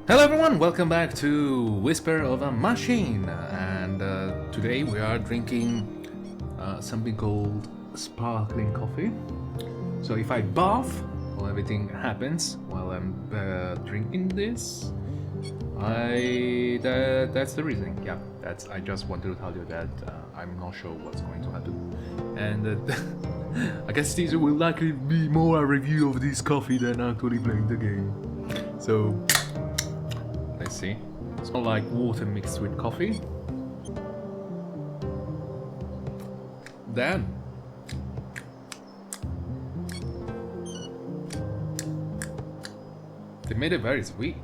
Hello everyone, welcome back to Whisper of a Machine, and today we are drinking something called sparkling coffee. So if I bath, well, everything happens while I'm drinking this. That's the reason. Yeah, I just wanted to tell you that I'm not sure what's going to happen, and I guess this will likely be more a review of this coffee than actually playing the game. So. Let's see. It's not like water mixed with coffee. Then they made it very sweet.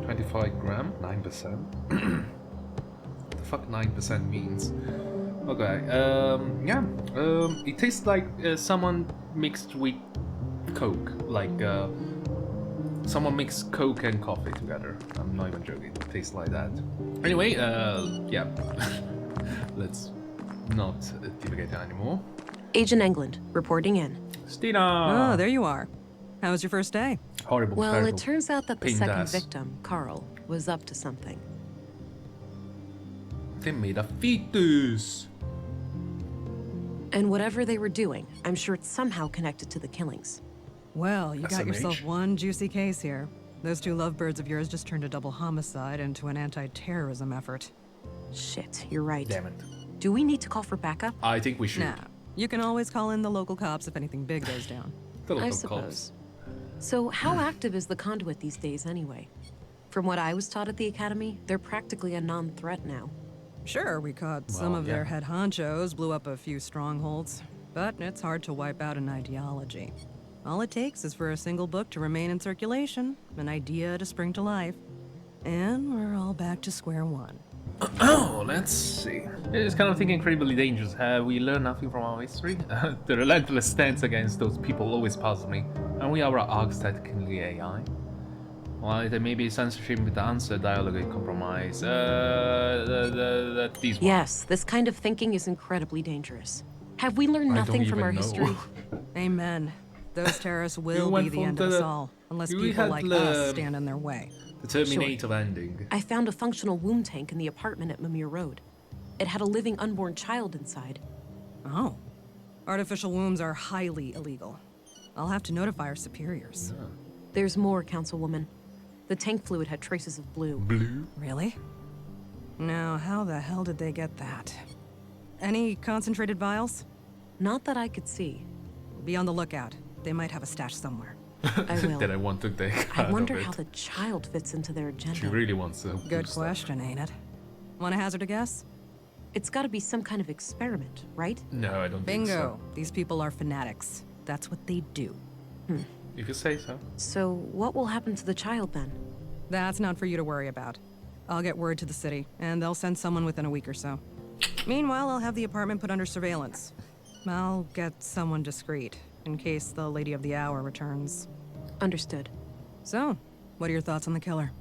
25 gram, 9%. What the fuck 9% means? Okay, it tastes like someone mixed with Coke, like someone mixed Coke and coffee together. I'm not even joking. It tastes like that. Anyway, yeah. Let's not divagate anymore. Agent England, reporting in. Stina! Oh, there you are. How was your first day? Horrible. Well, terrible. it turns out that the second ass. victim, Carl, was up to something. They made a fetus! And whatever they were doing, I'm sure it's somehow connected to the killings. Well, you got yourself SMH. one juicy case here. Those two lovebirds of yours just turned a double homicide into an anti-terrorism effort. Shit, you're right. Damn it. Do we need to call for backup? I think we should. Nah, you can always call in the local cops if anything big goes down. The I local suppose. cops. So how active is the conduit these days anyway? From what I was taught at the academy, they're practically a non-threat now. Sure, we caught some Well, of yeah. their head honchos, blew up a few strongholds, but it's hard to wipe out an ideology. All it takes is for a single book to remain in circulation, an idea to spring to life, and we're all back to square one. Oh, let's see. It's kind of thing incredibly dangerous. Have we learned nothing from our history? The relentless stance against those people always puzzles me. And we are architecturally AI. Well, there may be censorship with the answer, dialogue, and compromise. These ones. Yes, this kind of thinking is incredibly dangerous. Have we learned I nothing don't from even our know. history? Amen. Those terrorists will went be the from end of the- us all, unless you people had like the- us stand in their way. The Terminator ending. I found a functional womb tank in the apartment at Mimir Road. It had a living unborn child inside. Oh. Artificial wombs are highly illegal. I'll have to notify our superiors. There's more, Councilwoman. The tank fluid had traces of blue. Blue? Really? Now, how the hell did they get that? Any concentrated vials? Not that I could see. Be on the lookout. They might have a stash somewhere. I will. That I want to take I out wonder of how it. the child fits into their agenda. She really wants to. Good question, ain't it? Want to hazard a guess? It's got to be some kind of experiment, right? No, I don't think so. Bingo. These people are fanatics. That's what they do. If you say so. So what will happen to the child then? That's not for you to worry about. I'll get word to the city, and they'll send someone within a week or so. Meanwhile, I'll have the apartment put under surveillance. I'll get someone discreet, in case the lady of the hour returns. Understood. So, what are your thoughts on the killer?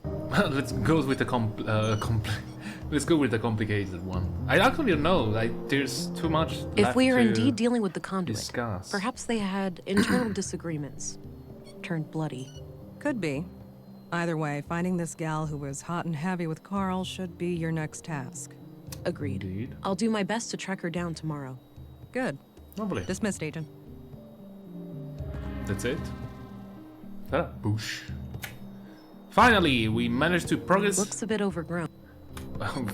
Let's go with the let's go with the complicated one. I actually don't know. Like, there's too much. If left we are to indeed dealing with the conduit, discuss. perhaps they had internal disagreements. Turned bloody. Could be. Either way, finding this gal who was hot and heavy with Carl should be your next task. Agreed. Indeed. I'll do my best to track her down tomorrow. Good. Lovely. Dismissed, Agent. That's it. Ah, boosh. Finally, we managed to progress. Looks a bit overgrown.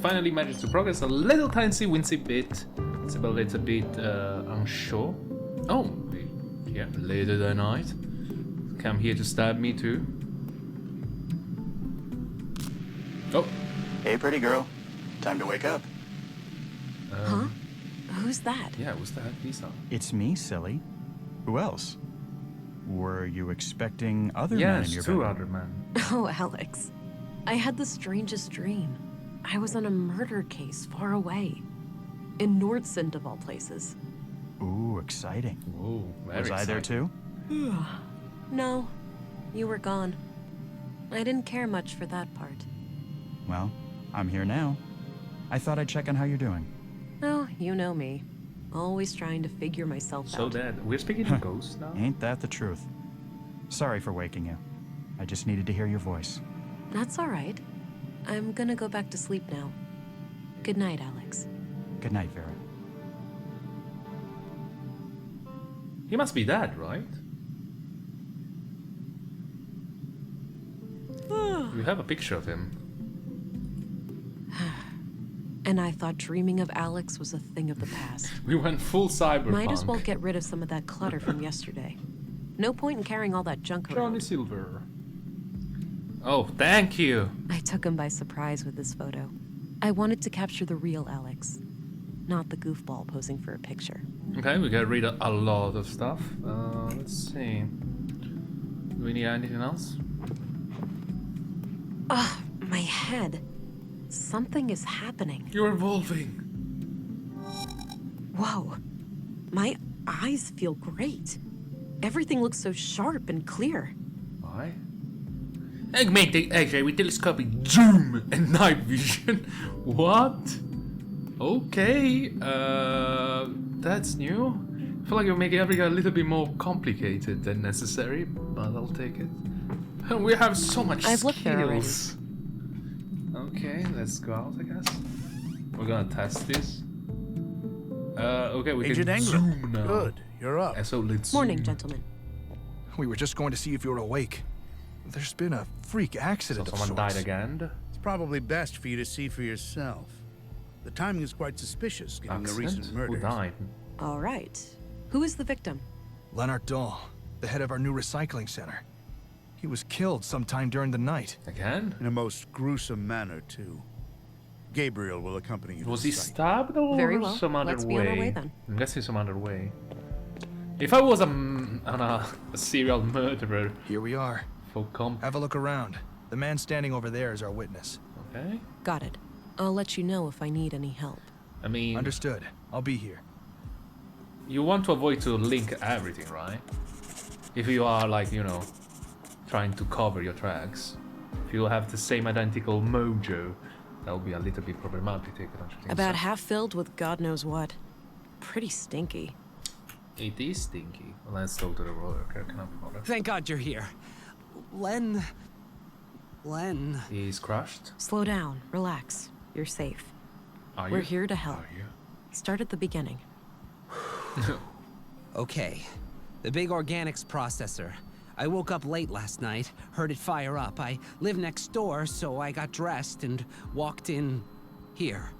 Finally managed to progress a little tiny wincy bit. It's a little bit unsure. Oh, yeah, later than night. Come here to stab me too. Oh, Hey, pretty girl. Time to wake up. Huh? Who's that? yeah, what's that? Lisa. It's me, silly. Who else? Were you expecting other men in Yes, your two bedroom? other men. Oh, Alex. I had the strangest dream. I was on a murder case far away. In Nordsund, of all places. Ooh, exciting. Whoa, very Was I there exciting. too? No, you were gone. I didn't care much for that part. Well, I'm here now. I thought I'd check on how you're doing. Oh, you know me. Always trying to figure myself So out. that we're speaking to ghosts now. Ain't that the truth? Sorry for waking you. I just needed to hear your voice. That's all right. I'm gonna go back to sleep now. Good night, Alex. Good night, Vera. He must be dead, right? You have a picture of him. And I thought dreaming of Alex was a thing of the past. We went full cyberpunk. Might as well get rid of some of that clutter from yesterday. No point in carrying all that junk Johnny around. Silver. Oh, thank you. I took him by surprise with this photo. I wanted to capture the real Alex, not the goofball posing for a picture. Okay, we got rid of a lot of stuff. Let's see. Do we need anything else? Ugh, my head. Something is happening. You're evolving. Whoa. My eyes feel great. Everything looks so sharp and clear. Why? Augmented X-ray with telescopic zoom and night vision. What? Okay. That's new. I feel like you're making everything a little bit more complicated than necessary, but I'll take it. We have so much I've looked there already. skills. Okay, let's go out, I guess. We're gonna test this. Okay, we Agent can Ingram. zoom now. Good, you're up. So let's Morning, zoom. gentlemen. We were just going to see if you were awake. There's been a freak So accident of someone died sorts. again. It's probably best for you to see for yourself. The timing is quite suspicious, given the Accident? recent Who murders. died? All right. Who is the victim? Leonard Dahl, the head of our new recycling center. He was killed sometime during the night. Again? In a most gruesome manner, too. Gabriel will accompany you to Was the he site. stabbed or Very well. some other Let's way? be on our way then. I'm guessing some other way. If I was a serial murderer Here we are. for Have a look around. The man standing over there is our witness. Okay. Got it. I'll let you know if I need any help. I mean, Understood. I'll be here. you want to avoid to link everything, right? If you are like, you know, trying to cover your tracks. If you have the same identical mojo, that will be a little bit problematic, don't you think About so? half filled with God knows what. Pretty stinky. It is stinky. Well, let's talk to the worker. Can I follow? Thank God you're here. Len. He's crushed. Slow down. Relax. You're safe. Are We're you? here to help. Are you? Start at the beginning. Okay. The big organics processor. I woke up late last night, heard it fire up. I live next door, so I got dressed and walked in here.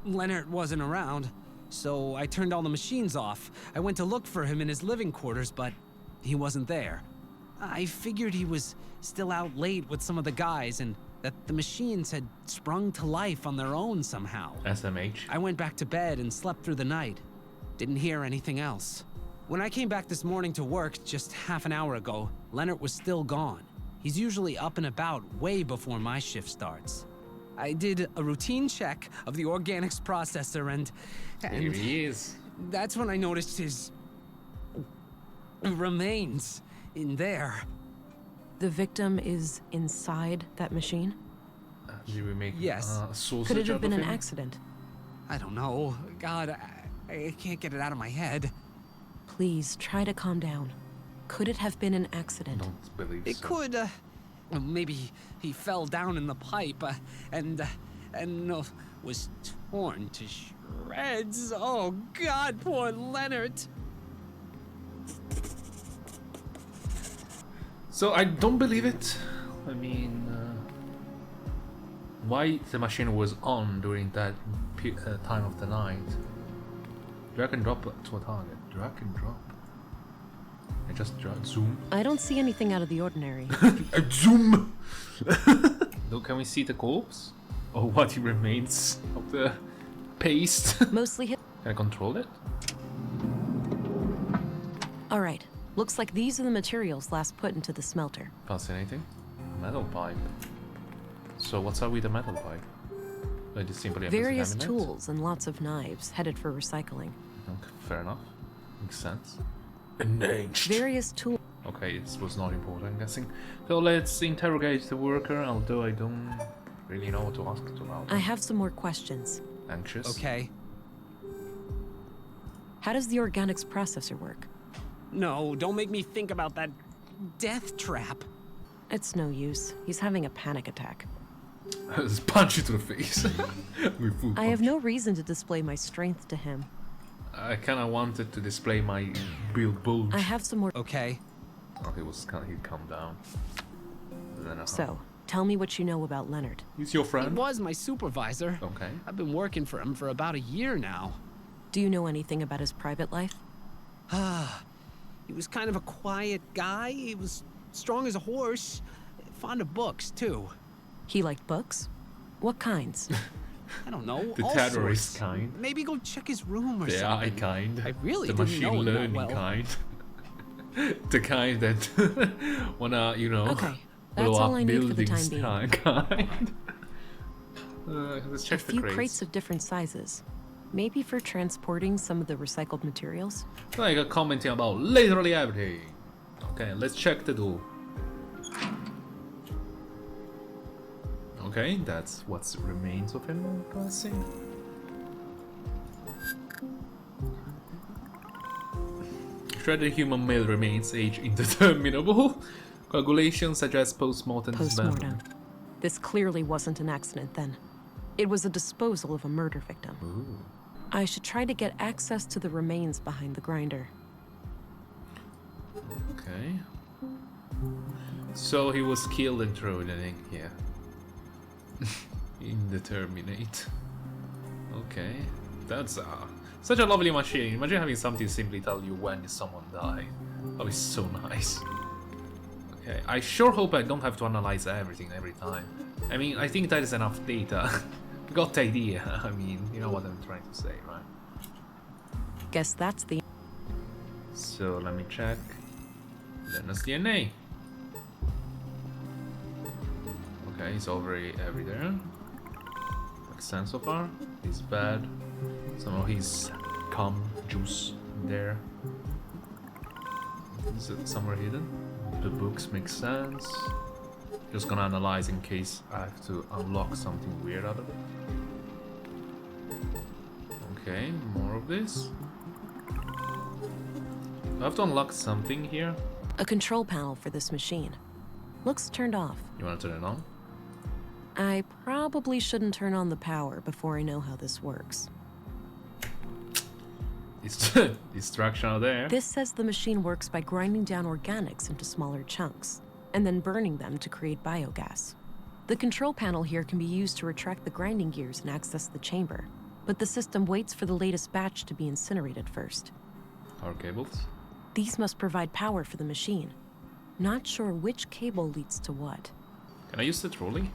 Leonard wasn't around, so I turned all the machines off. I went to look for him in his living quarters, but he wasn't there. I figured he was still out late with some of the guys and that the machines had sprung to life on their own somehow. SMH. I went back to bed and slept through the night. Didn't hear anything else. When I came back this morning to work just half an hour ago, Leonard was still gone. He's usually up and about way before my shift starts. I did a routine check of the organics processor and Here he is. that's when I noticed his remains in there. The victim is inside that machine? Did we make Yes. sausage Could it have out been of an him? accident? I don't know. God, I can't get it out of my head. Please, try to calm down. Could it have been an accident? Don't believe It so. could, well, maybe he fell down in the pipe and was torn to shreds. Oh God, poor Leonard. So I don't believe it. I mean, why the machine was on during that time of the night? Drag and drop to a target. Drag and drop. I just zoom. I don't see anything out of the ordinary. Zoom. Look, can we see the corpse? Or what remains of the paste? Mostly hit. Can I control it? All right. Looks like these are the materials last put into the smelter. Fascinating. Metal pipe. So what's up with the metal pipe? Like just simply Various contaminate? tools and lots of knives headed for recycling. Okay, fair enough. Makes sense. Enraged. Various tools. Okay, it was not important, I'm guessing. So let's interrogate the worker, although I don't really know what to ask about. I have some more questions. Anxious. Okay. How does the organics processor work? No, don't make me think about that death trap. It's no use. He's having a panic attack. Just punch you to the face. With full I have punch. no reason to display my strength to him. I kinda wanted to display my build bulge. I have some more. Okay. Oh, he'd calm down. Then, So, tell me what you know about Leonard. he's your He friend? was my supervisor. Okay. I've been working for him for about a year now. Do you know anything about his private life? He was kind of a quiet guy. He was strong as a horse. Fond of books, too. He liked books? What kinds? I don't know. The all terrorist sorts. kind. Maybe go check his room or The AI something. kind. I really the didn't machine know him that learning well. kind. The kind that wanna, you know, Okay, blow that's all up I need for the buildings time being. kind. Let's A check the few crates. crates of different sizes. Maybe for transporting some of the recycled materials? Like a commenting about literally everything. Okay, let's check the door. Okay, that's what remains of him, I'm guessing. Shredded human male remains, age indeterminable. Coagulation suggest postmortem. Postmortem. This clearly wasn't an accident then. It was a disposal of a murder victim. Ooh. I should try to get access to the remains behind the grinder. Okay. So he was killed and thrown in here. Indeterminate. Okay. That's such a lovely machine. Imagine having something simply tell you when someone died. That would be so nice. Okay, I sure hope I don't have to analyze everything every time. I mean, I think that is enough data. Got the idea. I mean, you know what I'm trying to say, right? Guess that's the... So let me check. Leonard's DNA. Okay, it's already everywhere. Makes sense so far. He's bad. Somehow he's cum juice there. Is it somewhere hidden? The books make sense. Just gonna analyze in case I have to unlock something weird out of it. Okay, more of this. Do I have to unlock something here? A control panel for this machine. Looks turned off. You wanna turn it on? I probably shouldn't turn on the power before I know how this works. It's distraction out there. This says the machine works by grinding down organics into smaller chunks, and then burning them to create biogas. The control panel here can be used to retract the grinding gears and access the chamber, but the system waits for the latest batch to be incinerated first. Power cables. These must provide power for the machine. Not sure which cable leads to what. Can I use the trolley?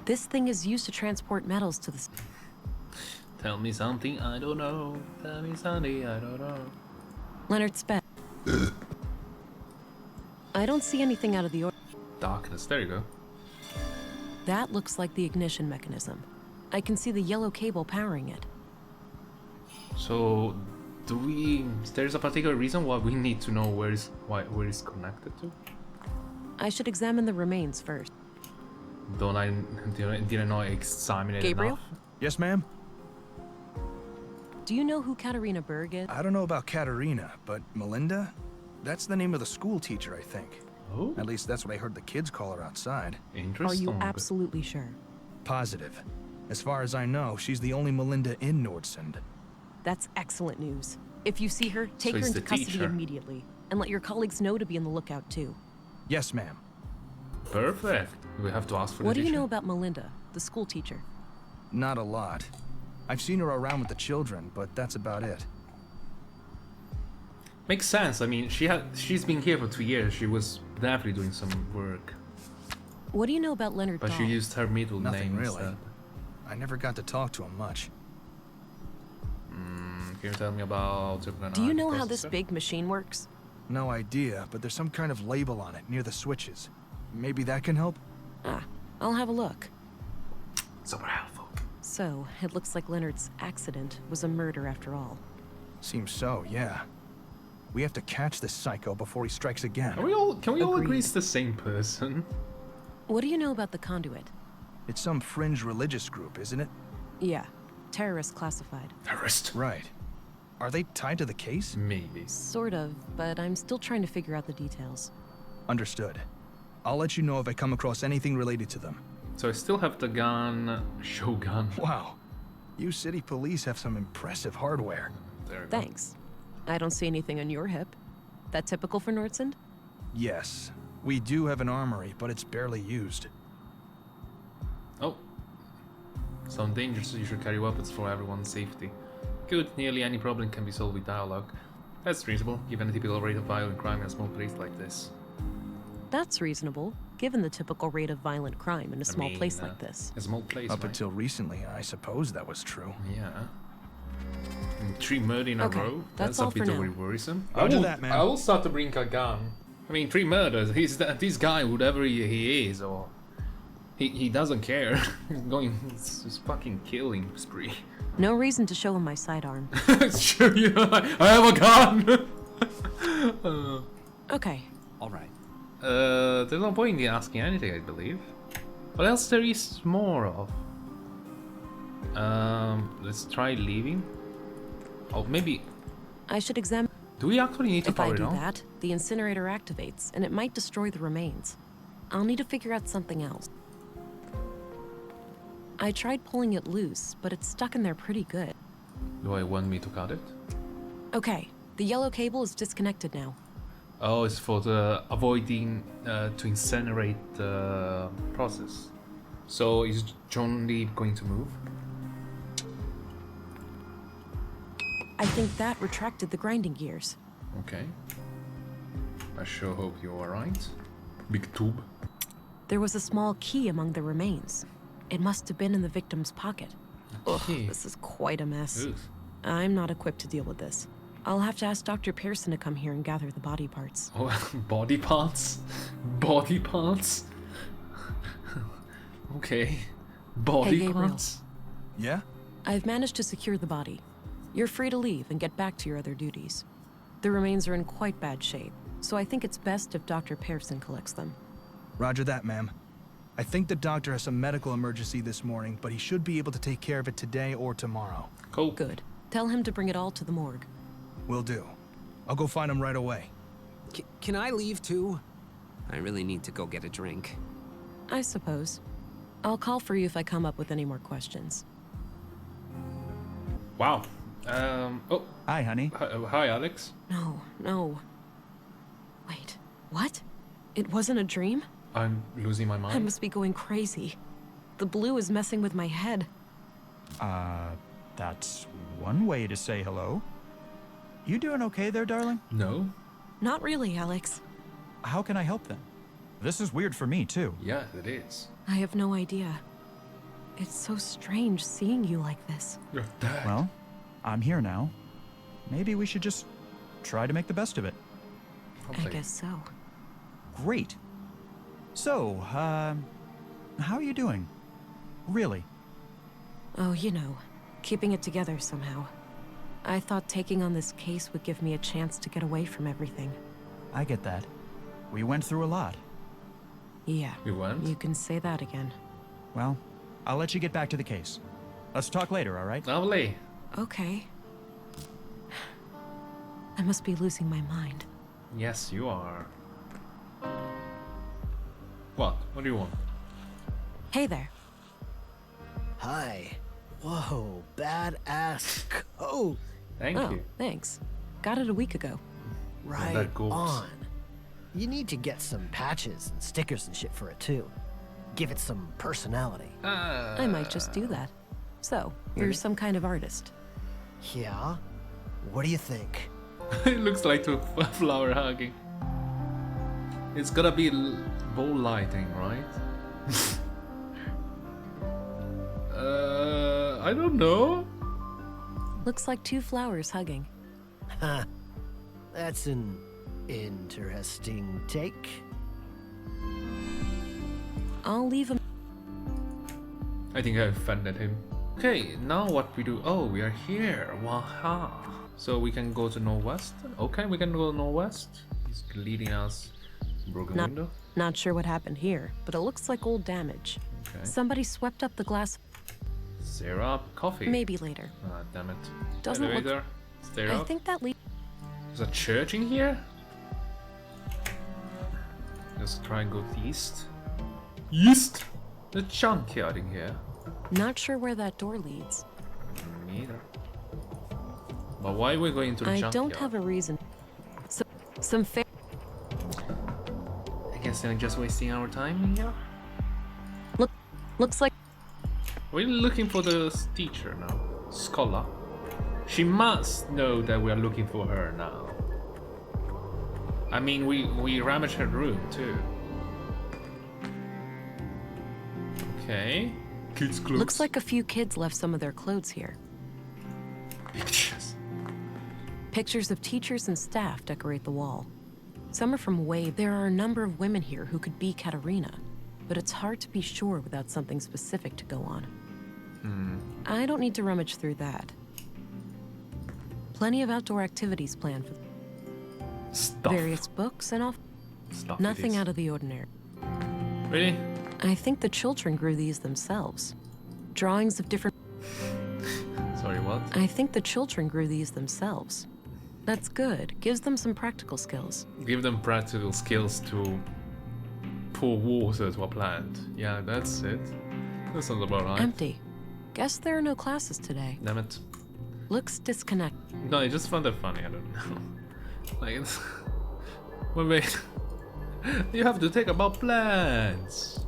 This thing is used to transport metals to the... Tell me something I don't know. Tell me something I don't know. Leonard's bed. I don't see anything out of the order. Darkness. There you go. That looks like the ignition mechanism. I can see the yellow cable powering it. So, do we? There's a particular reason why we need to know where it's connected to. I should examine the remains first. Didn't I examine it Gabriel? enough? Yes, ma'am? Do you know who Katarina Berg is? I don't know about Katerina, but Melinda? That's the name of the school teacher, I think. Oh, At least that's what I heard the kids call her outside. Are interesting. you absolutely sure? Positive. As far as I know, she's the only Melinda in Nordsund. That's excellent news. If you see her, take her he's into the custody teacher. immediately. And let your colleagues know to be on the lookout too. Yes, ma'am. Perfect. We have to ask for What the do you teacher. know about Melinda, the school teacher? Not a lot. I've seen her around with the children, but that's about it. Makes sense. I mean, she's been here for 2 years. She was definitely doing some work, What do you know about Leonard but Dahl? she used her middle Nothing name really. instead. I never got to talk to him much. Can you tell me about? Do you know how this big machine works? No idea, but there's some kind of label on it near the switches. Maybe that can help? Ah, I'll have a look. Super helpful. So, it looks like Leonard's accident was a murder after all. Seems so, yeah. We have to catch this psycho before he strikes again. Can we all agree Agreed. it's the same person? What do you know about the Conduit? It's some fringe religious group, isn't it? Yeah, terrorist classified. Terrorist. Right. Are they tied to the case? Maybe. Sort of, but I'm still trying to figure out the details. Understood. I'll let you know if I come across anything related to them. So I still have the gun, Shogun. Wow. You city police have some impressive hardware. There we go. Thanks. I don't see anything on your hip. That typical for Nordsund? Yes. We do have an armory, but it's barely used. Oh. Some dangers, you should carry weapons for everyone's safety. Good, nearly any problem can be solved with dialogue. That's reasonable, given the typical rate of violent crime in a small place like this. That's reasonable, given the typical rate of violent crime in a small place like this. A small place, Up right? until recently, I suppose that was true. Yeah. And 3 murders in a Okay, row? that's a all bit for now. worrisome. Roger that, man. I will start to bring a gun. I mean, 3 murders. This guy, whatever he is, or he doesn't care. He's going, it's fucking killing spree. No reason to show him my sidearm. Sure, yeah, I have a gun. Okay, All right. There's no point in asking anything, I believe. What else there is more of? Let's try leaving. Oh, maybe. I should examine. Do we actually need to If I power it do on? that, the incinerator activates, and it might destroy the remains. I'll need to figure out something else. I tried pulling it loose, but it's stuck in there pretty good. Do I want me to cut it? Okay, the yellow cable is disconnected now. Oh, it's for the avoiding to incinerate the process. So is John Lee going to move? I think that retracted the grinding gears. Okay. I sure hope you're alright. Big tube. There was a small key among the remains. It must have been in the victim's pocket. Ugh, key? this is quite a mess. Ugh. I'm not equipped to deal with this. I'll have to ask Dr. Pearson to come here and gather the body parts. Oh, body parts? Body parts? Okay. Body Hey, Gabriel. parts? Yeah? I've managed to secure the body. You're free to leave and get back to your other duties. The remains are in quite bad shape, so I think it's best if Dr. Pearson collects them. Roger that, ma'am. I think the doctor has some medical emergency this morning, but he should be able to take care of it today or tomorrow. Cool. Good. Tell him to bring it all to the morgue. Will do. I'll go find him right away. Can I leave too? I really need to go get a drink. I suppose. I'll call for you if I come up with any more questions. Wow. Oh, Hi, honey. hi, Alex. No. Wait, what? It wasn't a dream? I'm losing my I mind. must be going crazy. The blue is messing with my head. That's one way to say hello. You doing okay there, darling? No? Not really, Alex. How can I help then? This is weird for me, too. Yeah, it is. I have no idea. It's so strange seeing you like this. You're dead. Well, I'm here now. Maybe we should just try to make the best of it. I guess so. Great. So, how are you doing? Really? Oh, you know, keeping it together somehow. I thought taking on this case would give me a chance to get away from everything. I get that. We went through a lot. Yeah, You went? you can say that again. Well, I'll let you get back to the case. Let's talk later, all right? Lovely. Okay. I must be losing my mind. Yes, you are. What? What do you want? Hey there. Hi. Whoa, badass coat. Thank Oh, you. thanks. Got it a week ago. Right that goes. on. You need to get some patches and stickers and shit for it too. Give it some personality. I might just do that. So, you're some kind of artist. Yeah? What do you think? It looks like a flower hugging. It's gotta be ball lighting, right? I don't know. Looks like 2 flowers hugging. Huh. That's an interesting take. I'll leave him. I think I offended him. Okay, now what we do? Oh, we are here. Waha. So we can go to northwest. Okay, we can go northwest. He's leading us. Broken window. Not sure what happened here, but it looks like old damage. Okay. Somebody swept up the glass. Syrup, coffee. Maybe later. Ah, damn it. Doesn't look- Elevator. Stay I up. think that leads. There's a church in here? Let's try and go east. East! The junkyard in here. Not sure where that door leads. Neither. But why are we going to the I junkyard? don't have a reason. Some fair. I guess they're just wasting our time in here. Looks like. We're looking for the teacher now. Scholar. She must know that we are looking for her now. I mean, we ramaged her room too. Okay. Kids' clothes. Looks like a few kids left some of their clothes here. Pictures. Pictures of teachers and staff decorate the wall. Some are from way. There are a number of women here who could be Katerina, but it's hard to be sure without something specific to go on. I don't need to rummage through that. Plenty of outdoor activities planned for Stuff. various books and all. Stuff. Nothing out of the ordinary. Really? I think the children grew these themselves. Drawings of different. Sorry, what? I think the children grew these themselves. That's good. Gives them some practical skills. Give them practical skills to pour water to a plant. Yeah, that's it. That sounds about right. Empty. Guess there are no classes today. Damn it. Looks disconnect. No, I just found that funny. I don't know. Like, it's... Well, wait. You have to think about plants.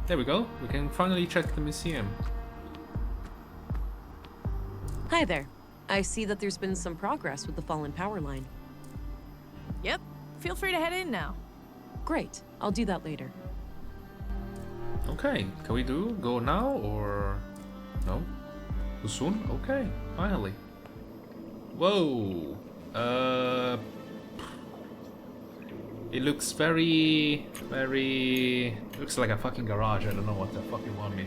There we go. We can finally check the museum. Hi there. I see that there's been some progress with the fallen power line. Yep. Feel free to head in now. Great. I'll do that later. Okay, can we go now or no? Too soon? Okay, finally. Whoa. It looks very looks like a fucking garage. I don't know what the fuck you want me.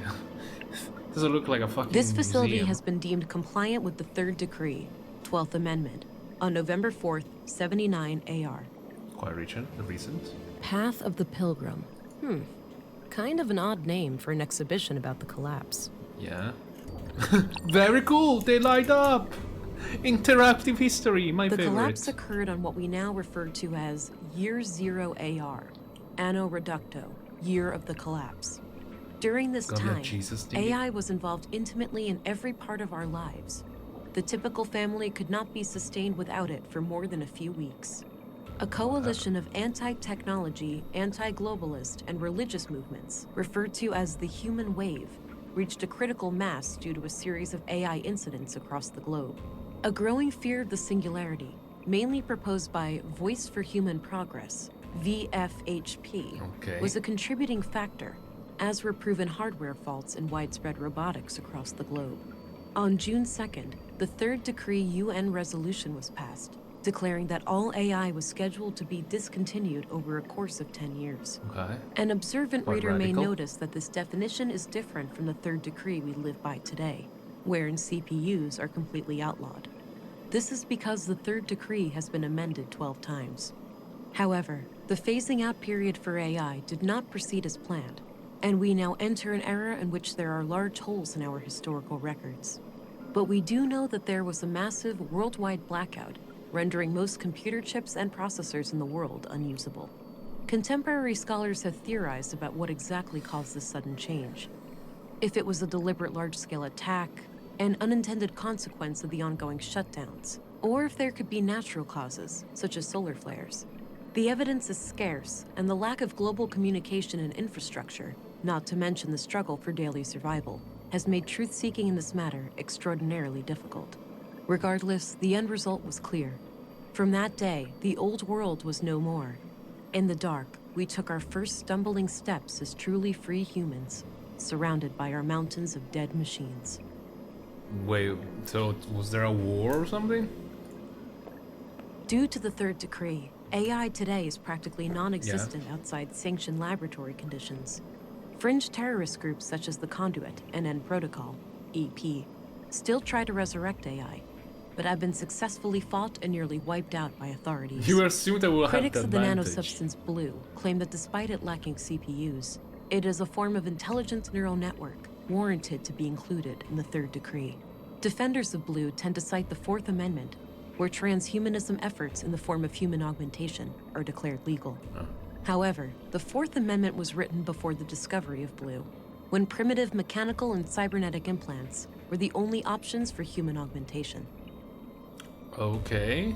Doesn't look like a fucking This facility museum. has been deemed compliant with the Third Decree, 12th Amendment, on November 4th, 79 AR. Quite recent. Path of the Pilgrim. Kind of an odd name for an exhibition about the collapse. Yeah. Very cool. They light up. Interactive history, my The favorite. collapse occurred on what we now refer to as Year Zero AR, Anno Reducto, Year of the Collapse. During this Gonna be a time, Jesus thing. AI was involved intimately in every part of our lives. The typical family could not be sustained without it for more than a few weeks. A coalition of anti-technology, anti-globalist, and religious movements, referred to as the Human Wave, reached a critical mass due to a series of AI incidents across the globe. A growing fear of the singularity, mainly proposed by Voice for Human Progress, VFHP, was a contributing factor, as were proven hardware faults and widespread robotics across the globe. On June 2nd, the Third Decree UN resolution was passed, declaring that all AI was scheduled to be discontinued over a course of 10 years. Okay. An observant Quite reader may radical. notice that this definition is different from the Third Decree we live by today, wherein CPUs are completely outlawed. This is because the Third Decree has been amended 12 times. However, the phasing out period for AI did not proceed as planned, and we now enter an era in which there are large holes in our historical records. But we do know that there was a massive worldwide blackout, rendering most computer chips and processors in the world unusable. Contemporary scholars have theorized about what exactly caused this sudden change. If it was a deliberate large-scale attack, an unintended consequence of the ongoing shutdowns, or if there could be natural causes, such as solar flares. The evidence is scarce, and the lack of global communication and infrastructure, not to mention the struggle for daily survival, has made truth-seeking in this matter extraordinarily difficult. Regardless, the end result was clear. From that day, the old world was no more. In the dark, we took our first stumbling steps as truly free humans, surrounded by our mountains of dead machines. Wait, so was there a war or something? Due to the Third Decree, AI today is practically non-existent outside sanctioned laboratory conditions. Fringe terrorist groups such as the Conduit and End Protocol, EP, still try to resurrect AI, but have been successfully fought and nearly wiped out by authorities. You assume they will Critics have of the the advantage. nanosubstance Blue claim that despite it lacking CPUs, it is a form of intelligent neural network warranted to be included in the Third Decree. Defenders of blue tend to cite the Fourth Amendment, where transhumanism efforts in the form of human augmentation are declared legal. However, the Fourth Amendment was written before the discovery of blue, when primitive mechanical and cybernetic implants were the only options for human augmentation. Okay.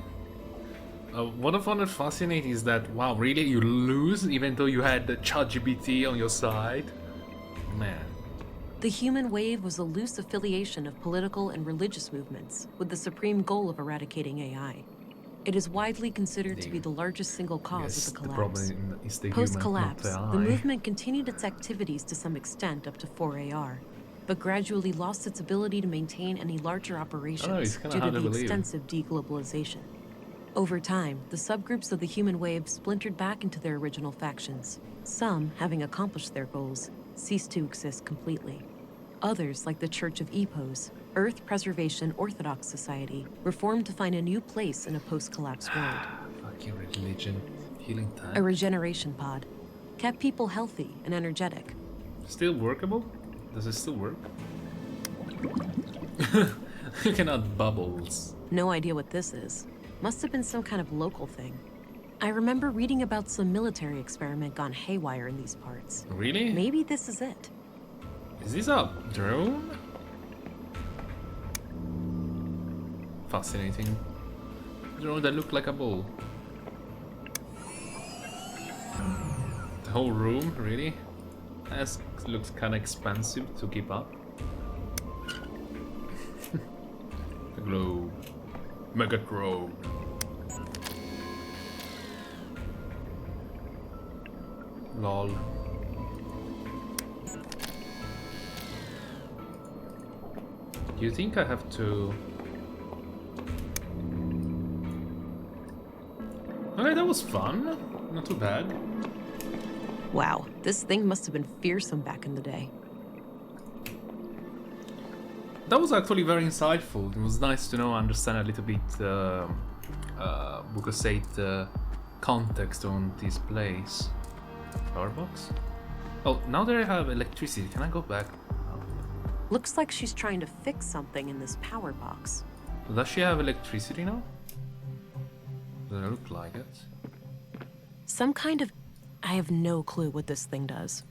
What I found fascinating is that, wow, really, you lose even though you had the ChatGPT on your side? Man. The human wave was a loose affiliation of political and religious movements with the supreme goal of eradicating AI. It is widely considered to be the largest single cause of the collapse. Post-collapse, the movement continued its activities to some extent up to 4AR, but gradually lost its ability to maintain any larger operations due to the extensive deglobalization. Over time, the subgroups of the human wave splintered back into their original factions. Some, having accomplished their goals, ceased to exist completely. Others, like the Church of Epos, Earth Preservation Orthodox Society, were formed to find a new place in a post-collapse world. Fucking religion. Healing time. A regeneration pod. Kept people healthy and energetic. Still workable? Does it still work? You cannot bubbles. No idea what this is. Must have been some kind of local thing. I remember reading about some military experiment gone haywire in these parts. Really? Maybe this is it. Is this a drone? Fascinating. Drone that looked like a ball. The whole room, really? That looks kind of expensive to keep up. The globe. Mega drone. Lol. Do you think I have to... Okay, that was fun. Not too bad. Wow, this thing must have been fearsome back in the day. That was actually very insightful. It was nice to know, understand a little bit, we could say, the context on this place. Power box? Oh, now that I have electricity, can I go back? Oh. Looks like she's trying to fix something in this power box. Does she have electricity now? Doesn't look like it. Some kind of... I have no clue what this thing does.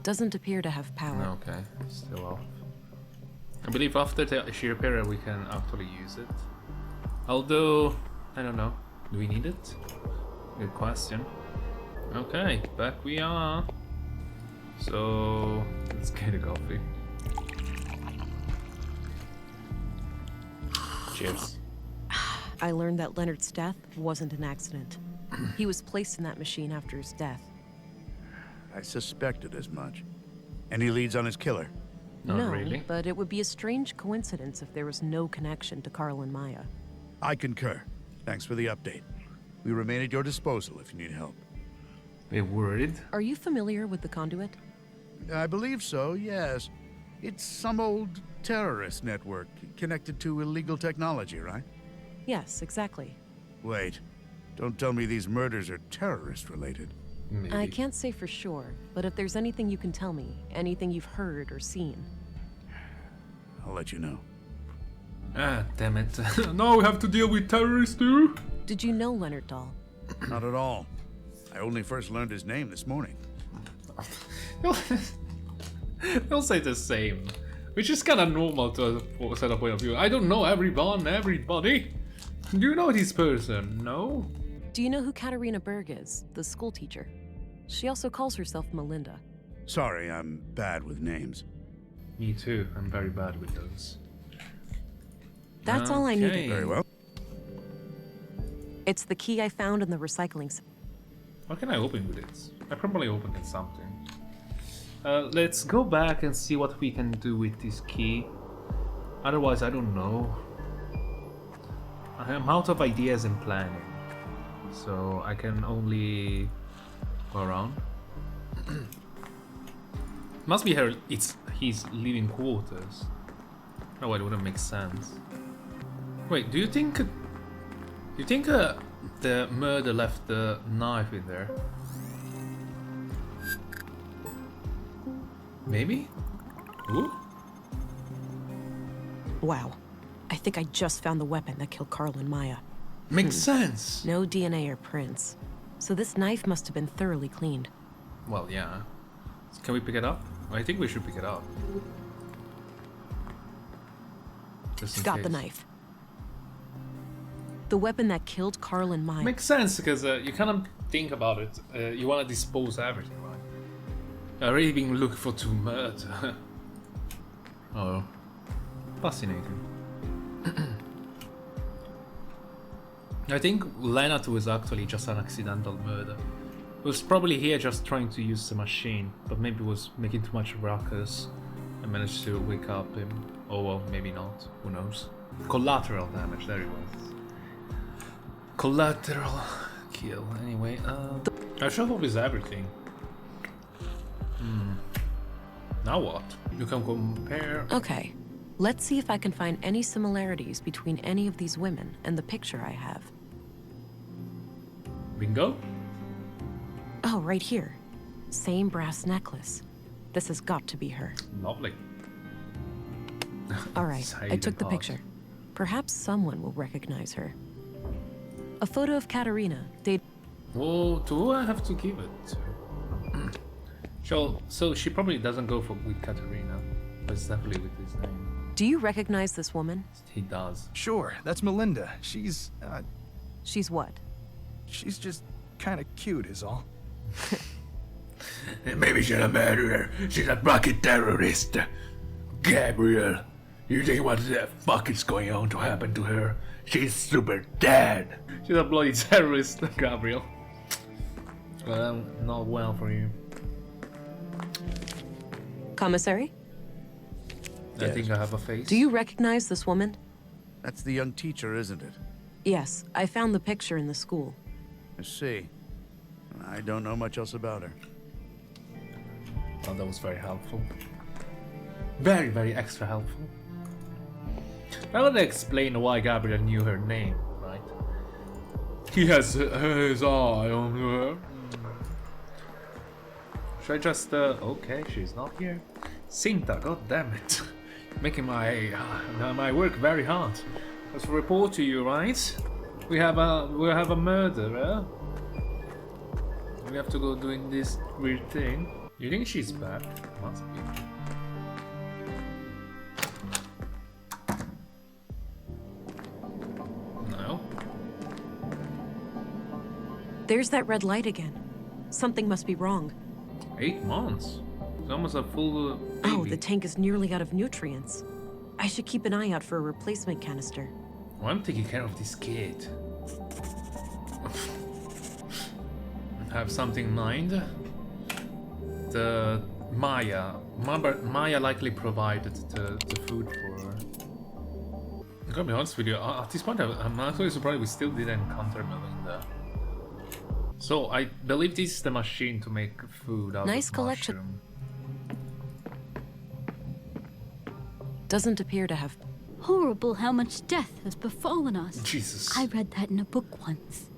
Doesn't appear to have power. Okay, still off. I believe after she repairs it, we can actually use it. Although, I don't know. Do we need it? Good question. Okay, back we are. So, let's get a coffee. Cheers. I learned that Leonard's death wasn't an accident. He was placed in that machine after his death. I suspected as much. Any leads on his killer? Not No, really. but it would be a strange coincidence if there was no connection to Carl and Maya. I concur. Thanks for the update. We remain at your disposal if you need help. We're worried. Are you familiar with the Conduit? I believe so, yes. It's some old terrorist network connected to illegal technology, right? Yes, exactly. Wait. Don't tell me these murders are terrorist-related. Maybe. I can't say for sure, but if there's anything you can tell me, anything you've heard or seen. I'll let you know. Ah, damn it. Now we have to deal with terrorists too? Did you know Leonard Dahl? Not at all. I only first learned his name this morning. They'll say the same. Which is kind of normal to a certain point of view. I don't know everybody. Do you know this person? No? Do you know who Katarina Berg is, the school teacher? She also calls herself Melinda. Sorry, I'm bad with names. Me too. I'm very bad with those. That's all I needed. Okay. Very well. It's the key I found in the recycling center. What can I open with it? I probably opened it something. Let's go back and see what we can do with this key. Otherwise, I don't know. I'm out of ideas and planning. So I can only go around. Must be her. It's his living quarters. No, it wouldn't make sense. Wait, do you think? The murder left the knife in there? Maybe. Ooh. Wow. I think I just found the weapon that killed Carl and Maya. Makes sense. No DNA or prints. So this knife must have been thoroughly cleaned. Well, yeah. Can we pick it up? I think we should pick it up. Just in Got the case. knife. The weapon that killed Carl and Maya. Makes sense because you kind of think about it. You want to dispose everything, right? You're really being looked for to murder. Oh, fascinating. I think Leonard was actually just an accidental murder. He was probably here just trying to use the machine, but maybe was making too much ruckus and managed to wake up him. Oh well, maybe not. Who knows? Collateral damage. There he was. Collateral kill. Anyway, I shut off is everything. Now what? You can compare. Okay. Let's see if I can find any similarities between any of these women and the picture I have. Bingo. Oh, right here. Same brass necklace. This has got to be her. Lovely. All right, I took the picture. Perhaps someone will recognize her. A photo of Katerina, dated... Well, to who I have to give it to? So she probably doesn't go with Katerina, but it's definitely with his name. Do you recognize this woman? He does. Sure, that's Melinda. She's, She's what? she's just kind of cute is all. Maybe she's a murderer. She's a bucket terrorist. Gabriel, you think what the fuck is going on to happen to her? She's super dead. She's a bloody terrorist, Gabriel. Well, not well for you. Commissary? I think I have a face. Do you recognize this woman? That's the young teacher, isn't it? Yes, I found the picture in the school. I see. I don't know much else about her. Oh, that was very helpful. Very, very extra helpful. I want to explain why Gabriel knew her name, right? He has his eye on her. Should I just, okay, she's not here. Cinta, god damn it. Making my work very hard. Let's report to you, right? We have a murderer. We have to go doing this weird thing. You think she's back? Must be. No. There's that red light again. Something must be wrong. 8 months. It's almost a full baby. Oh, the tank is nearly out of nutrients. I should keep an eye out for a replacement canister. Well, I'm taking care of this kid. Have something in mind. The Maya likely provided the food for her. I'm gonna be honest with you, at this point I'm actually surprised we still didn't encounter Melinda. So I believe this is the machine to make food out Nice of collection. mushroom. Doesn't appear to have... Horrible how much death has befallen us. Jesus. I read that in a book once.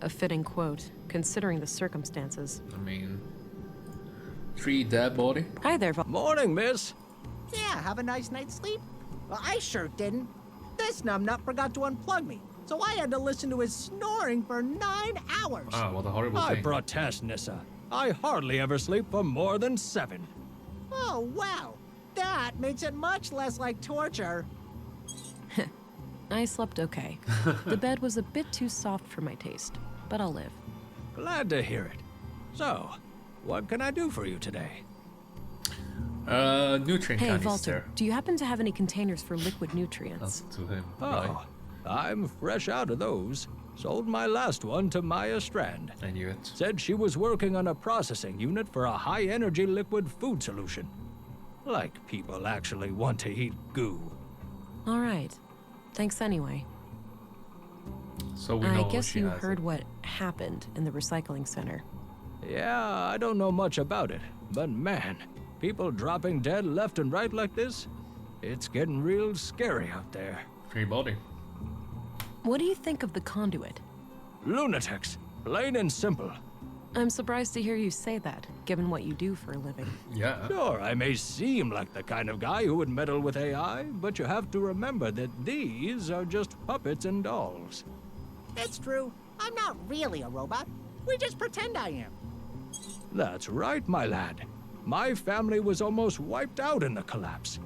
A fitting quote, considering the circumstances. I mean, 3 dead body. Hi there, Morning, miss. Yeah, have a nice night's sleep? Well, I sure didn't. This numbnut forgot to unplug me, so I had to listen to his snoring for 9 hours. Ah, what a horrible I thing. protest, Nissa. I hardly ever sleep for more than 7. Oh, wow. That makes it much less like torture. I slept okay. The bed was a bit too soft for my taste, but I'll live. Glad to hear it. So, what can I do for you today? Nutrient Hey, canister. Walter, do you happen to have any containers for liquid nutrients? That's to him, Oh, right? I'm fresh out of those. Sold my last one to Maya Strand. I knew it. Said she was working on a processing unit for a high-energy liquid food solution. Like people actually want to eat goo. All right. Thanks anyway. So we I know guess she you has heard it. what happened in the recycling center. Yeah, I don't know much about it, but man, people dropping dead left and right like this, it's getting real scary out there. Free body. What do you think of the conduit? Lunatics, plain and simple. I'm surprised to hear you say that, given what you do for a living. Yeah. Sure, I may seem like the kind of guy who would meddle with AI, but you have to remember that these are just puppets and dolls. It's true. I'm not really a robot. We just pretend I am. That's right, my lad. My family was almost wiped out in the collapse.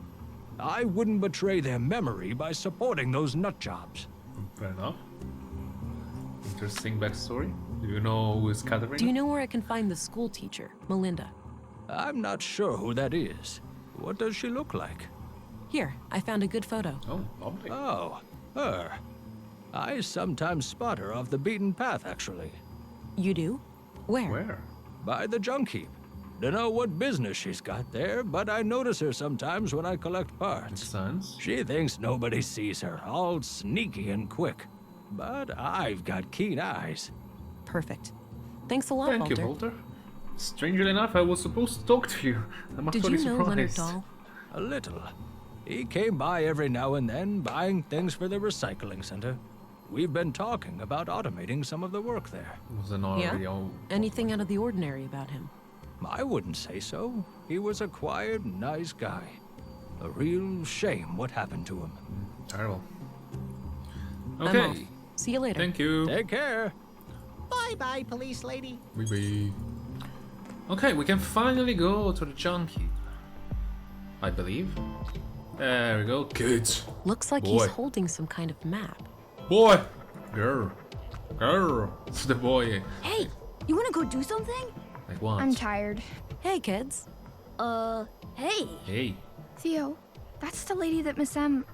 I wouldn't betray their memory by supporting those nutjobs. Fair enough. Interesting backstory. Do you know who is Catherine? Do you know where I can find the school teacher, Melinda? I'm not sure who that is. What does she look like? Here, I found a good photo. Oh, lovely. Oh, her. I sometimes spot her off the beaten path, actually. You do? Where? Where? By the junk heap. Dunno what business she's got there, but I notice her sometimes when I collect parts. Makes sense. She thinks nobody sees her, all sneaky and quick. But I've got keen eyes. Perfect. Thanks a lot, Thank Walter. you, Walter. Strangely enough, I was supposed to talk to you. I'm Did actually you know surprised. Leonard Dahl? A little. He came by every now and then, buying things for the recycling center. We've been talking about automating some of the work there. Was an already all... Anything out of the ordinary about him? I wouldn't say so. He was a quiet, nice guy. A real shame what happened to him. Terrible. I'm Okay. off. See you later. Thank you. Take care. Bye-bye, police lady. Bye. Okay, we can finally go to the junkie. I believe. There we go. Good. Looks like Boy. he's holding some kind of map. Boy. Girl. Girl. It's the boy. Hey, you wanna go do something? Like what? I'm tired. Hey, kids. Hey. Hey. Theo, that's the lady that Miss M...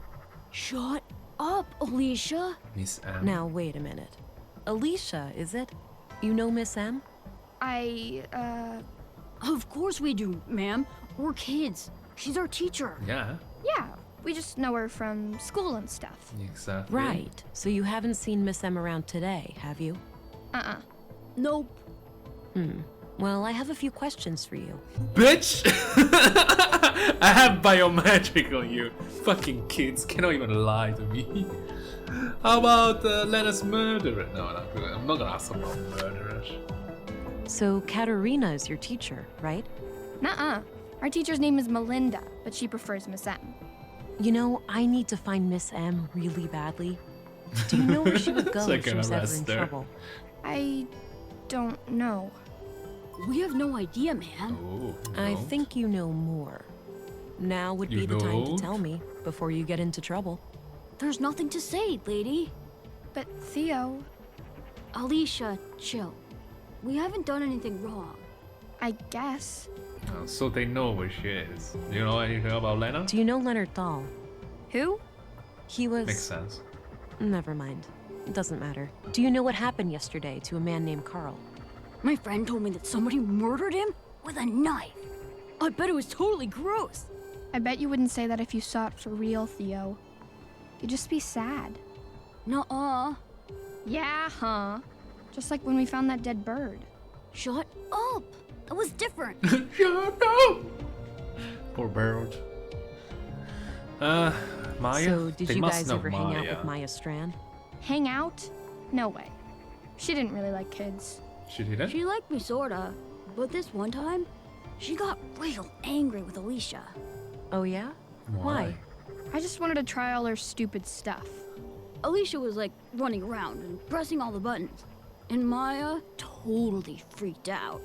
Shut up, Alicia. Miss M. Now, wait a minute. Alicia, is it? You know Miss M? Of course we do, ma'am. We're kids. She's our teacher. Yeah. Yeah, we just know her from school and stuff. Exactly. Right. So you haven't seen Miss M around today, have you? Nope. Well, I have a few questions for you. Bitch! I have biometric on you. Fucking kids cannot even lie to me. How about let us murder it? No, I'm not gonna ask about murderers. So Katerina is your teacher, right? Nuh-uh. Our teacher's name is Melinda, but she prefers Miss M. You know, I need to find Miss M really badly. Do you know where she would go if she was ever in trouble? I don't know. We have no idea, man. Oh, I don't. think you know more. Now would You be the time to don't? tell me before you get into trouble. There's nothing to say, lady. But Theo... Alicia, chill. We haven't done anything wrong. I guess. Oh, so they know where she is. Do you know anything about Lena? Do you know Leonard Dahl? Who? He was... Makes sense. Never mind. It doesn't matter. Do you know what happened yesterday to a man named Carl? My friend told me that somebody murdered him with a knife. I bet it was totally gross. I bet you wouldn't say that if you saw it for real, Theo. You'd just be sad. Nuh-uh. Yeah, huh? Just like when we found that dead bird. Shut up! That was different. Shut up! Poor bird. Maya? So, did They you must guys know ever hang out Maya. with Maya Strand? Hang out? No way. She didn't really like kids. She didn't? She liked me sorta, but this one time, she got real angry with Alicia. Oh yeah? Why? I just wanted to try all her stupid stuff. Alicia was like running around and pressing all the buttons, and Maya totally freaked out.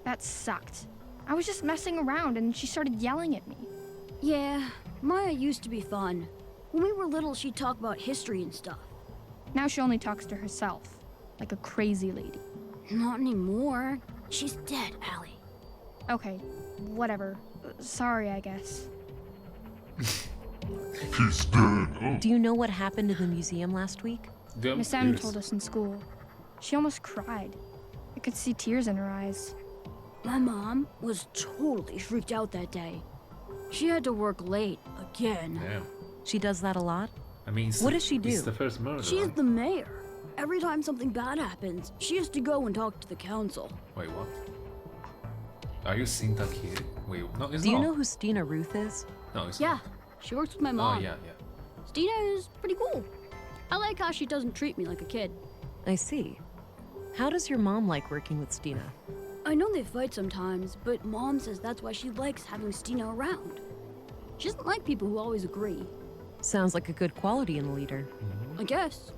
That sucked. I was just messing around and she started yelling at me. Yeah, Maya used to be fun. When we were little, she'd talk about history and stuff. Now she only talks to herself, like a crazy lady. Not anymore. She's dead, Allie. Okay, whatever. Sorry, I guess. She's dead. Do you know what happened in the museum last week? Miss M told us in school. She almost cried. I could see tears in her eyes. My mom was totally freaked out that day. She had to work late again. Damn. She does that a lot? I mean, What does she do? It's the first murder. She's right? the mayor. Every time something bad happens, she has to go and talk to the council. Wait, what? Are you Sinta kid? Wait, no, it's Do you not. know who Stina Ruth is? No, it's Yeah, not. she works with my mom. Oh, yeah. Stina is pretty cool. I like how she doesn't treat me like a kid. I see. How does your mom like working with Stina? I know they fight sometimes, but Mom says that's why she likes having Stina around. She doesn't like people who always agree. Sounds like a good quality in a leader. I guess.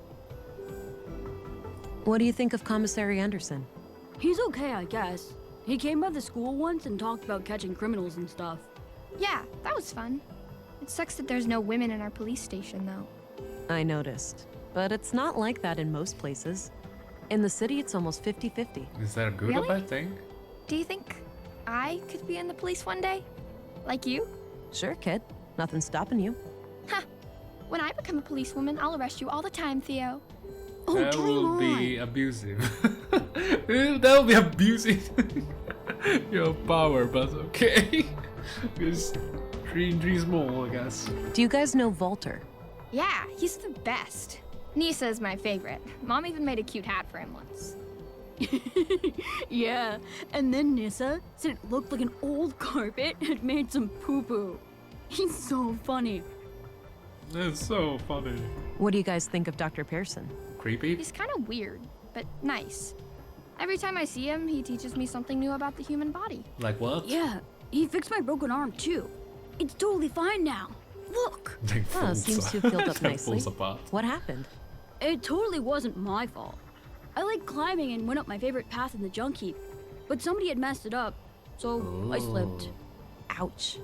What do you think of Commissary Anderson? He's okay, I guess. He came by the school once and talked about catching criminals and stuff. Yeah, that was fun. It sucks that there's no women in our police station, though. I noticed. But it's not like that in most places. In the city, it's almost 50-50. Is that a good or bad thing? Do you think I could be in the police one day? Like you? Sure, kid. Nothing's stopping you. Ha! When I become a policewoman, I'll arrest you all the time, Theo. Oh, that will be abusive. That will be abusive. Your power, but okay. Because dream small, I guess. Do you guys know Walter? Yeah, he's the best. Nisa is my favorite. Mom even made a cute hat for him once. Yeah, and then Nissa said it looked like an old carpet had made some poo-poo. He's so funny. That's so funny. What do you guys think of Dr. Pearson? Creepy? He's kind of weird, but nice. Every time I see him, he teaches me something new about the human body. Like what? Yeah, he fixed my broken arm too. It's totally fine now. Look. Oh, seems to have healed up nicely. What happened? It totally wasn't my fault. I like climbing and went up my favorite path in the junk heap, but somebody had messed it up, so I slipped. Ouch.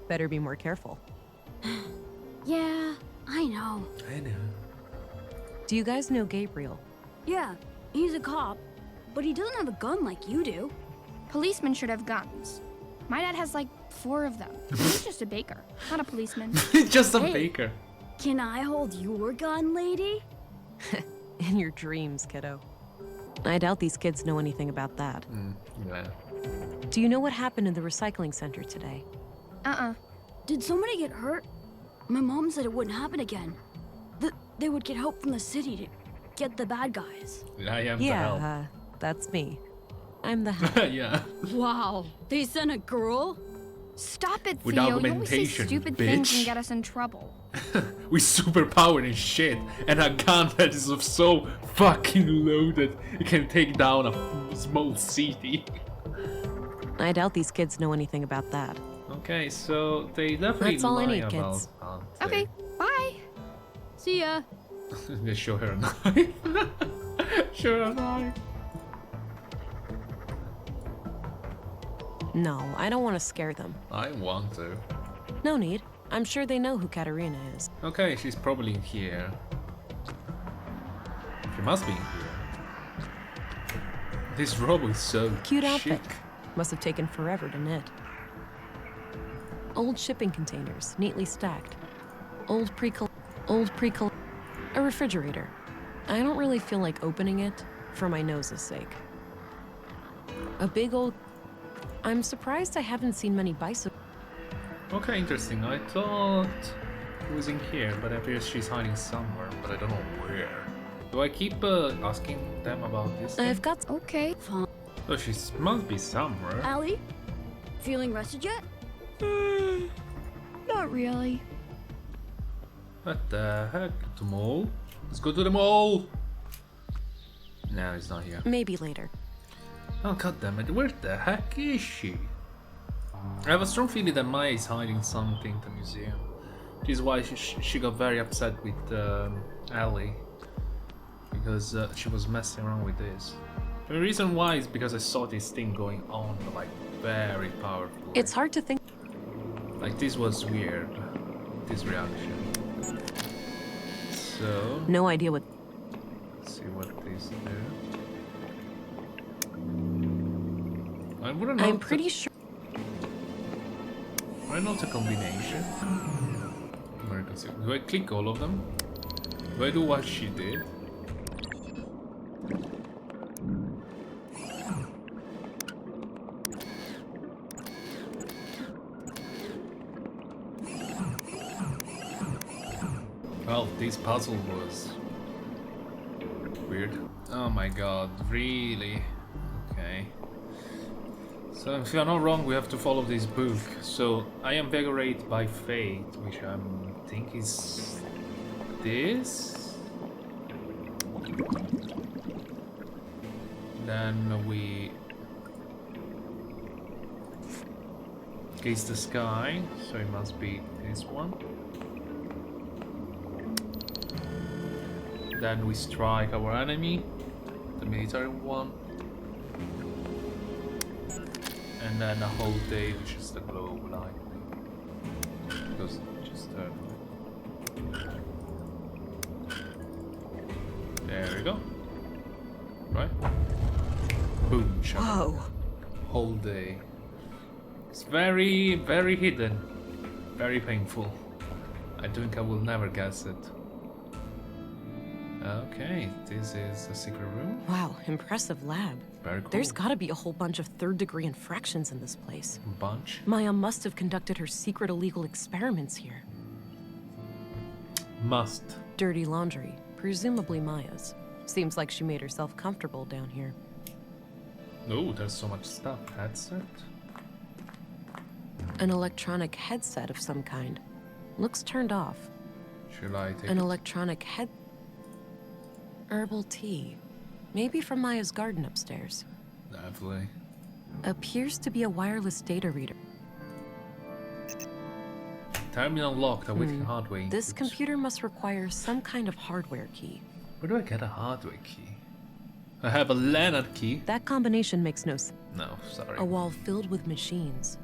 Better be more careful. Yeah, I know. I know. Do you guys know Gabriel? Yeah, he's a cop, but he doesn't have a gun like you do. Policemen should have guns. My dad has like 4 of them. He's just a baker, not a policeman. He's just a baker. Can I hold your gun, lady? In your dreams, kiddo. I doubt these kids know anything about that. Yeah. Do you know what happened in the recycling center today? Did somebody get hurt? My mom said it wouldn't happen again. They would get help from the city to get the bad guys. I am the help. Yeah, that's me. I'm the help. Yeah. Wow, they sent a girl? Stop it, With Theo. You always say argumentation, stupid bitch. things and get us in trouble. With superpower and shit, and a gun that is so fucking loaded, it can take down a small city. I doubt these kids know anything about that. Okay, so they definitely That's all I lie need, about. kids. Okay, bye. See ya. They show her a knife. Show her a knife. No, I don't want to scare them. I want to. No need. I'm sure they know who Katerina is. Okay, she's probably in here. She must be in here. This robe is so Cute chic. outfit. Must have taken forever to knit. Old shipping containers, neatly stacked. Old pre-col. A refrigerator. I don't really feel like opening it, for my nose's sake. A big old... I'm surprised I haven't seen many bicycles. Okay, interesting. I thought it was in here, but it appears she's hiding somewhere, but I don't know where. Do I keep asking them about this thing? I've got... Okay, fine. Oh, she must be somewhere. Allie, feeling rested yet? Not really. What the heck? The mall? Let's go to the mall! No, he's not here. Maybe later. Oh, goddammit, where the heck is she? I have a strong feeling that Maya is hiding something in the museum. Which is why she got very upset with Allie. Because she was messing around with this. And the reason why is because I saw this thing going on, like, very powerful. It's hard to think... Like, this was weird. This reaction. So... No idea what... Let's see what these do. I wouldn't know. I'm pretty sure... Why not a combination? Do I click all of them? Do I do what she did? Well, this puzzle was weird. Oh my god, really? Okay. So if I'm not wrong, we have to follow this book. So I am Invigorate by Fate, which I think is this. Then we Gaze the sky, so it must be this one. Then we strike our enemy, the military one. And then the whole day, which is the globe likely. Because it just there we go. Right? Boom, shot. Whoa. Whole day. It's very, very hidden. Very painful. I think I will never guess it. Okay, this is a secret room. Wow, impressive lab. Very cool. There's gotta be a whole bunch of third-degree infractions in this place. Bunch? Maya must have conducted her secret illegal experiments here. Must. Dirty laundry, presumably Maya's. Seems like she made herself comfortable down here. Oh, there's so much stuff. Headset? An electronic headset of some kind. Looks turned off. Should I take An it? electronic head... Herbal tea. Maybe from Maya's garden upstairs. Definitely. Appears to be a wireless data reader. Terminal locked, awaiting hardware. This inputs. computer must require some kind of hardware key. Where do I get a hardware key? I have a Leonard key. That combination makes no sense. No, sorry. A wall filled with machines.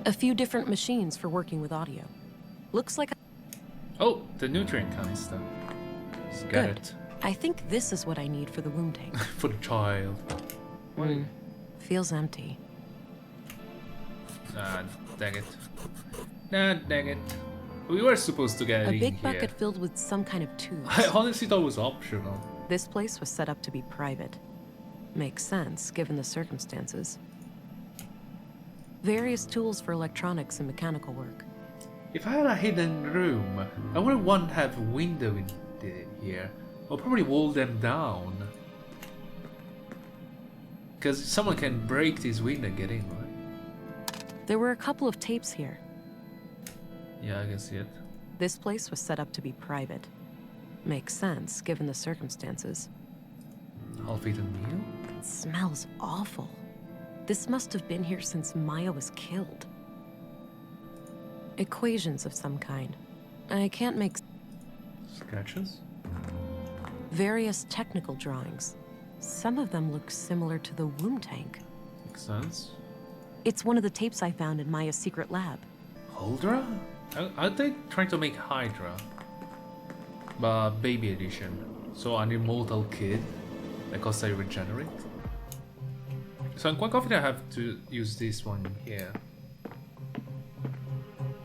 A few different machines for working with audio. Looks like Oh, the nutrient canister. Let's get Good. it. I think this is what I need for the womb tank. For the child. Feels empty. Ah, dang it. Nah, dang it. We were supposed to get A in big here. bucket filled with some kind of tubes. I honestly thought it was optional. This place was set up to be private. Makes sense, given the circumstances. Various tools for electronics and mechanical work. If I had a hidden room, I wouldn't want to have a window in here. I'll probably wall them down. Because someone can break this window and get in, right? There were a couple of tapes here. Yeah, I can see it. This place was set up to be private. Makes sense, given the circumstances. Half-eaten meal? It smells awful. This must have been here since Maya was killed. Equations of some kind. I can't make... Sketches? Various technical drawings. Some of them look similar to the womb tank. Makes sense. It's one of the tapes I found in Maya's secret lab. Hydra? Are they trying to make Hydra? But baby edition. So an immortal kid. Because they regenerate. So I'm quite confident I have to use this one here.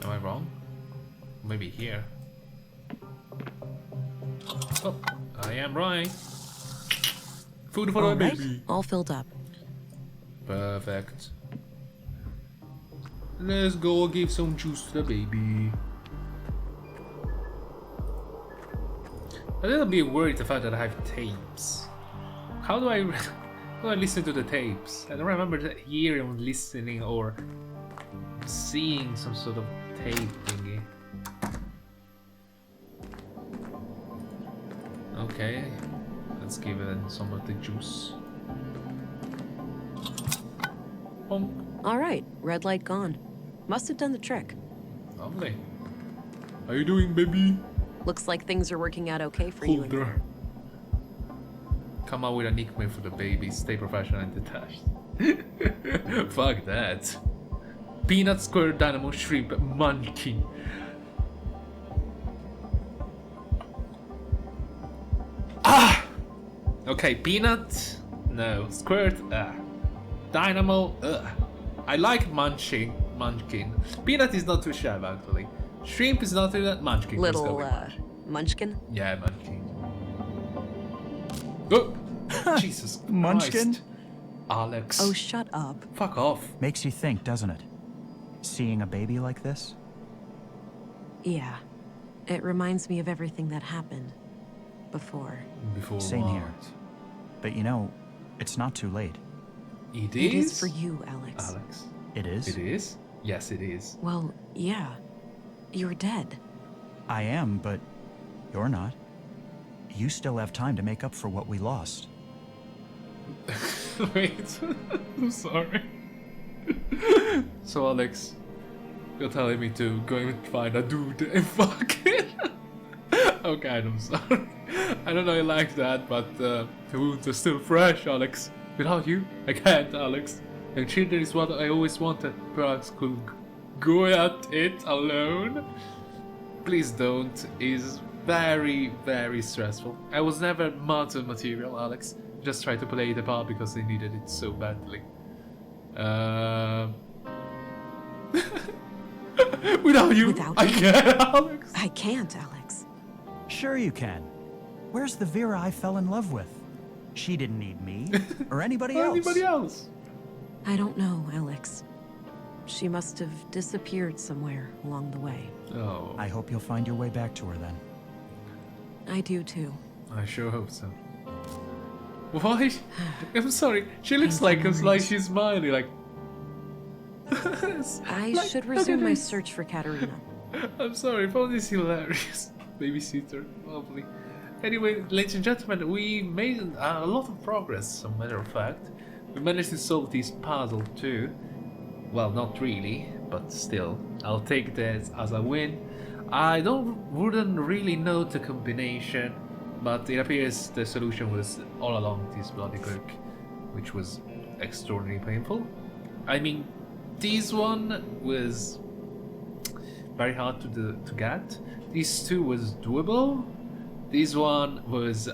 Am I wrong? Maybe here. Oh, I am right. Food for the baby. All filled up. Perfect. Let's go give some juice to the baby. A little bit worried the fact that I have tapes. How do I listen to the tapes? I don't remember hearing, listening, or seeing some sort of tape thingy. Okay, let's give it some of the juice. Bonk. All right, red light gone. Must have done the trick. Lovely. How you doing, baby? Looks like things are working out okay for you in there. Come out with a nickname for the baby. Stay professional and detached. Fuck that. Peanut, square, dynamo, shrimp, munchkin. Ah! Okay, peanut. No. Squirt. Dynamo. I like munchkin. Peanut is not too shabby, actually. Shrimp is not too that. Munchkin. Let's go Little, with munchkin? Yeah, munchkin. Oh! Jesus Munchkin? Christ. Alex. Oh, shut up. Fuck off. Makes you think, doesn't it? Seeing a baby like this? Yeah. It reminds me of everything that happened. Before. Before Same what? here. But you know, it's not too late. It It is? is for you, Alex. Alex. It is? It is? Yes, it is. Well, yeah. You're dead. I am, but you're not. You still have time to make up for what we lost. Wait. I'm sorry. So Alex, you're telling me to go and find a dude and fuck it? Okay, I'm sorry. I don't know you like that, but the wounds are still fresh, Alex. Without you, I can't, Alex. And children is what I always wanted. Perhaps could go at it alone. Please don't. It's very, very stressful. I was never mother material, Alex. Just try to play the part because they needed it so badly. Without you, I can't, Alex. I can't, Alex. Sure you can. Where's the Vera I fell in love with? She didn't need me, or anybody else. Anybody else? I don't know, Alex. She must have disappeared somewhere along the way. Oh. I hope you'll find your way back to her then. I do too. I sure hope so. Why? I'm sorry. She looks like she's smiling, like. I should resume my search for Katerina. I'm sorry, found this hilarious. Babysitter, lovely. Anyway, ladies and gentlemen, we made a lot of progress, as a matter of fact. We managed to solve this puzzle too. Well, not really, but still. I'll take this as a win. I wouldn't really know the combination, but it appears the solution was all along this bloody book, which was extraordinarily painful. I mean, this one was very hard to get. This two was doable. This one was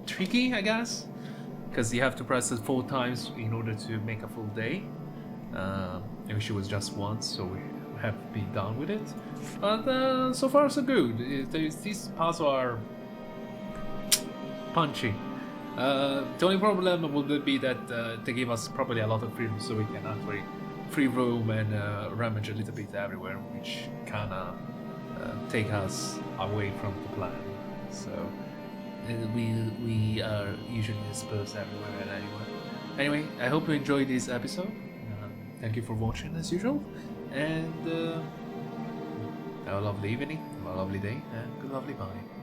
tricky, I guess, because you have to press it 4 times in order to make a full day. I wish it was just once, so we have to be done with it. But so far so good. These puzzles are punchy. The only problem would be that they give us probably a lot of freedom, so we can actually free roam and rummage a little bit everywhere, which kinda take us away from the plan. So we are usually dispersed everywhere and anywhere. Anyway, I hope you enjoyed this episode. Thank you for watching as usual, and have a lovely evening, have a lovely day, and good lovely bye.